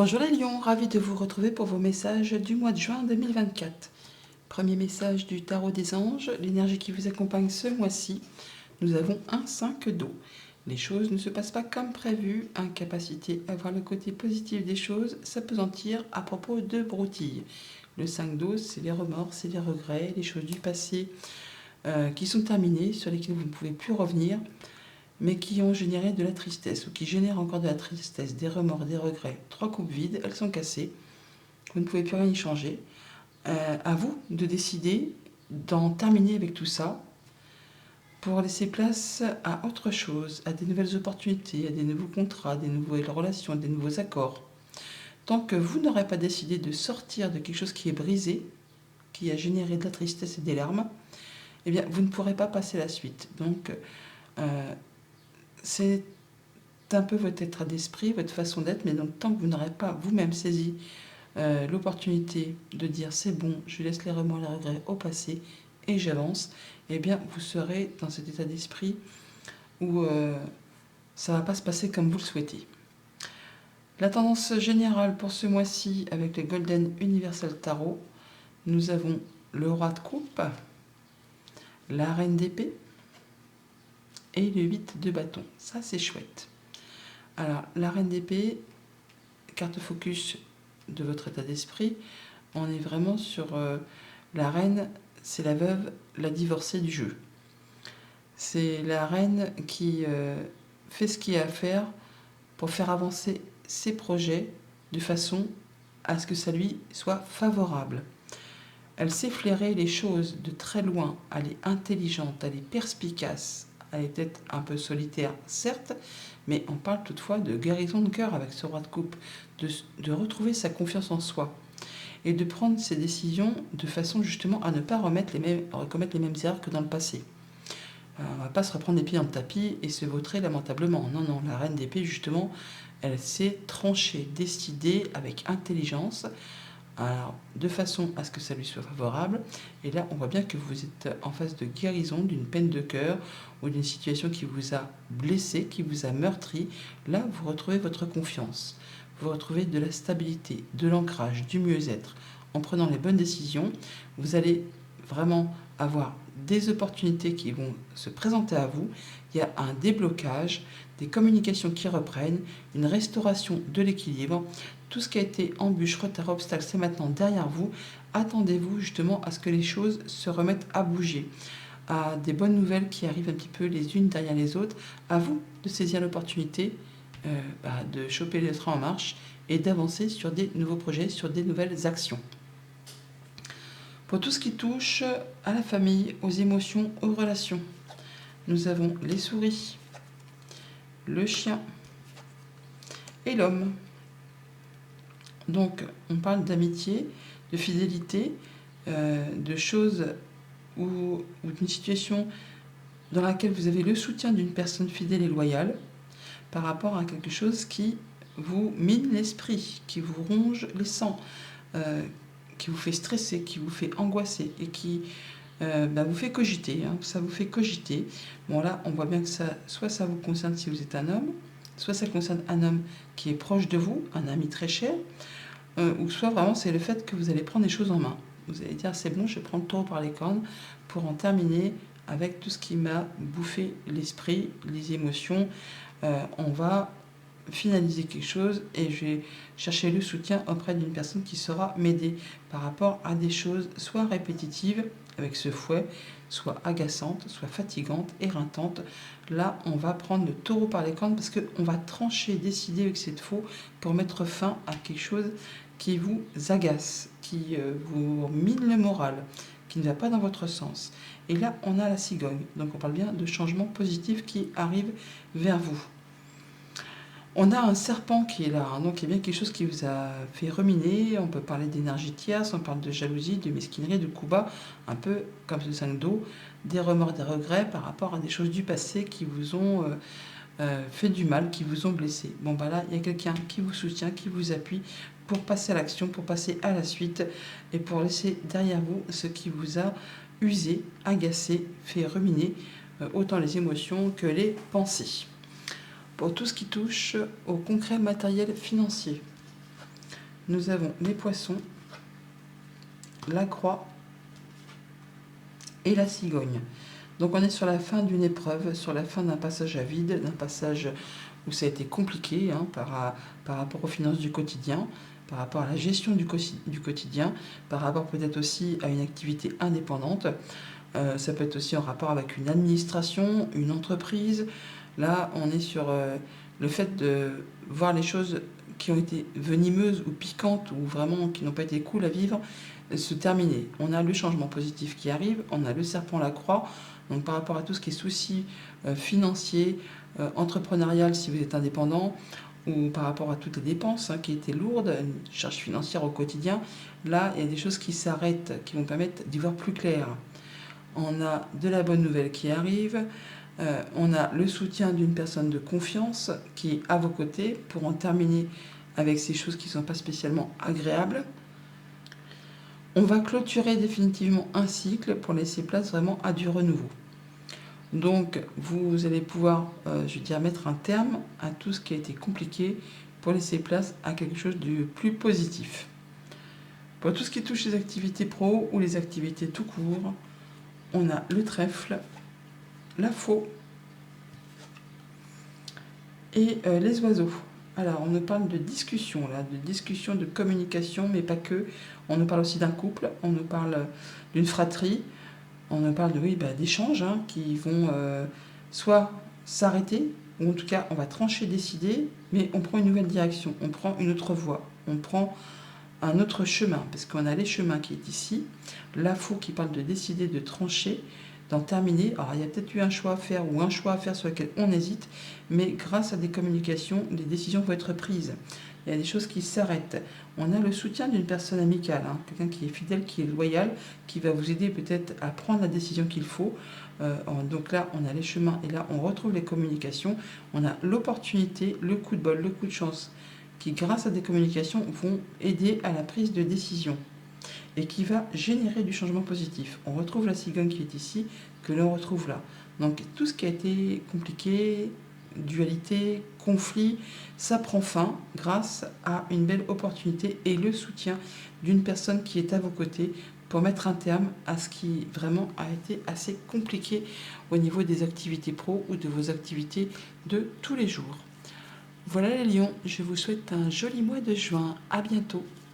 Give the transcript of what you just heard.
Bonjour les lions, ravi de vous retrouver pour vos messages du mois de juin 2024. Premier message du tarot des anges, l'énergie qui vous accompagne ce mois-ci. Nous avons un 5 d'eau. Les choses ne se passent pas comme prévu, incapacité à voir le côté positif des choses, s'appesantir à propos de broutilles. Le 5 d'eau, c'est les remords, c'est les regrets, les choses du passé qui sont terminées, sur lesquelles vous ne pouvez plus revenir, mais qui ont généré de la tristesse, ou qui génèrent encore de la tristesse, des remords, des regrets. 3 coupes vides, elles sont cassées, vous ne pouvez plus rien y changer. À vous de décider d'en terminer avec tout ça, pour laisser place à autre chose, à des nouvelles opportunités, à des nouveaux contrats, des nouvelles relations, des nouveaux accords. Tant que vous n'aurez pas décidé de sortir de quelque chose qui est brisé, qui a généré de la tristesse et des larmes, eh bien, vous ne pourrez pas passer la suite. Donc, c'est un peu votre état d'esprit, votre façon d'être, mais donc tant que vous n'aurez pas vous-même saisi l'opportunité de dire c'est bon, je laisse les remords, les regrets au passé et j'avance, eh bien vous serez dans cet état d'esprit où ça ne va pas se passer comme vous le souhaitez. La tendance générale pour ce mois-ci avec les Golden Universal Tarot, nous avons le roi de coupe, la reine d'épée et le 8 de bâton. Ça c'est chouette. Alors la reine d'épée, carte focus de votre état d'esprit, on est vraiment sur la reine, c'est la veuve, la divorcée du jeu. C'est la reine qui fait ce qu'il y a à faire pour faire avancer ses projets de façon à ce que ça lui soit favorable. Elle sait flairer les choses de très loin, elle est intelligente, elle est perspicace, elle est peut-être un peu solitaire, certes, mais on parle toutefois de guérison de cœur avec ce roi de coupe, de retrouver sa confiance en soi et de prendre ses décisions de façon justement à ne pas commettre les mêmes erreurs que dans le passé. On ne va pas se reprendre les pieds dans le tapis et se vautrer lamentablement. Non, non, la reine d'épée, justement, elle sait trancher, décider avec intelligence, alors, de façon à ce que ça lui soit favorable. Et là, on voit bien que vous êtes en phase de guérison d'une peine de cœur ou d'une situation qui vous a blessé, qui vous a meurtri. Là, vous retrouvez votre confiance. Vous retrouvez de la stabilité, de l'ancrage, du mieux-être. En prenant les bonnes décisions, vous allez vraiment avoir des opportunités qui vont se présenter à vous. Il y a un déblocage, des communications qui reprennent, une restauration de l'équilibre. Tout ce qui a été embûche, retard, obstacle, c'est maintenant derrière vous. Attendez-vous justement à ce que les choses se remettent à bouger, à des bonnes nouvelles qui arrivent un petit peu les unes derrière les autres. À vous de saisir l'opportunité de choper le train en marche et d'avancer sur des nouveaux projets, sur des nouvelles actions. Pour tout ce qui touche à la famille, aux émotions, aux relations, nous avons les souris, le chien et l'homme. Donc, on parle d'amitié, de fidélité, de choses ou d'une situation dans laquelle vous avez le soutien d'une personne fidèle et loyale par rapport à quelque chose qui vous mine l'esprit, qui vous ronge les sangs, qui vous fait stresser, qui vous fait angoisser et qui vous fait cogiter. Ça vous fait cogiter. Bon, là, on voit bien que soit ça vous concerne si vous êtes un homme, soit ça concerne un homme qui est proche de vous, un ami très cher, ou soit vraiment c'est le fait que vous allez prendre les choses en main. Vous allez dire c'est bon, je prends le taureau par les cornes pour en terminer avec tout ce qui m'a bouffé l'esprit, les émotions. On va finaliser quelque chose et je vais chercher le soutien auprès d'une personne qui saura m'aider par rapport à des choses soit répétitives avec ce fouet, soit agaçantes, soit fatigantes, éreintantes. Là, on va prendre le taureau par les cornes parce qu'on va trancher, décider avec cette faux pour mettre fin à quelque chose qui vous agace, qui vous mine le moral, qui ne va pas dans votre sens. Et là, on a la cigogne. Donc, on parle bien de changements positifs qui arrivent vers vous. On a un serpent qui est là, donc il y a bien quelque chose qui vous a fait ruminer. On peut parler d'énergie tierce, on parle de jalousie, de mesquinerie, de coups bas, un peu comme ce 5 d'eau, des remords, des regrets par rapport à des choses du passé qui vous ont fait du mal, qui vous ont blessé. Bon, là, il y a quelqu'un qui vous soutient, qui vous appuie pour passer à l'action, pour passer à la suite et pour laisser derrière vous ce qui vous a usé, agacé, fait ruminer autant les émotions que les pensées. Pour tout ce qui touche au concret matériel financier, nous avons les poissons, la croix et la cigogne. Donc on est sur la fin d'une épreuve, sur la fin d'un passage à vide, d'un passage où ça a été compliqué par rapport aux finances du quotidien, par rapport à la gestion du quotidien, par rapport peut-être aussi à une activité indépendante. Ça peut être aussi en rapport avec une administration, une entreprise. Là, on est sur le fait de voir les choses qui ont été venimeuses ou piquantes ou vraiment qui n'ont pas été cool à vivre se terminer. On a le changement positif qui arrive, on a le serpent la croix. Donc par rapport à tout ce qui est soucis financiers, entrepreneurial si vous êtes indépendant, ou par rapport à toutes les dépenses qui étaient lourdes, une charge financière au quotidien, là il y a des choses qui s'arrêtent, qui vont permettre d'y voir plus clair. On a de la bonne nouvelle qui arrive, on a le soutien d'une personne de confiance qui est à vos côtés pour en terminer avec ces choses qui ne sont pas spécialement agréables. On va clôturer définitivement un cycle pour laisser place vraiment à du renouveau. Donc vous allez pouvoir, mettre un terme à tout ce qui a été compliqué pour laisser place à quelque chose de plus positif. Pour tout ce qui touche les activités pro ou les activités tout court, on a le trèfle, la faux et les oiseaux. Alors, on nous parle de discussion, là, de discussion, de communication, mais pas que. On nous parle aussi d'un couple, on nous parle d'une fratrie, on nous parle d'échanges qui vont soit s'arrêter, ou en tout cas, on va trancher, décider, mais on prend une nouvelle direction, on prend une autre voie, on prend un autre chemin, parce qu'on a les chemins qui est ici, la faux qui parle de décider, de trancher, d'en terminer. Alors, il y a peut-être eu un choix à faire ou un choix à faire sur lequel on hésite, mais grâce à des communications, les décisions vont être prises. Il y a des choses qui s'arrêtent. On a le soutien d'une personne amicale, quelqu'un qui est fidèle, qui est loyal, qui va vous aider peut-être à prendre la décision qu'il faut. Donc là, on a les chemins et là, on retrouve les communications. On a l'opportunité, le coup de bol, le coup de chance, qui, grâce à des communications, vont aider à la prise de décision et qui va générer du changement positif. On retrouve la cigogne qui est ici, que l'on retrouve là. Donc tout ce qui a été compliqué, dualité, conflit, ça prend fin grâce à une belle opportunité et le soutien d'une personne qui est à vos côtés pour mettre un terme à ce qui vraiment a été assez compliqué au niveau des activités pro ou de vos activités de tous les jours. Voilà les lions, je vous souhaite un joli mois de juin. À bientôt.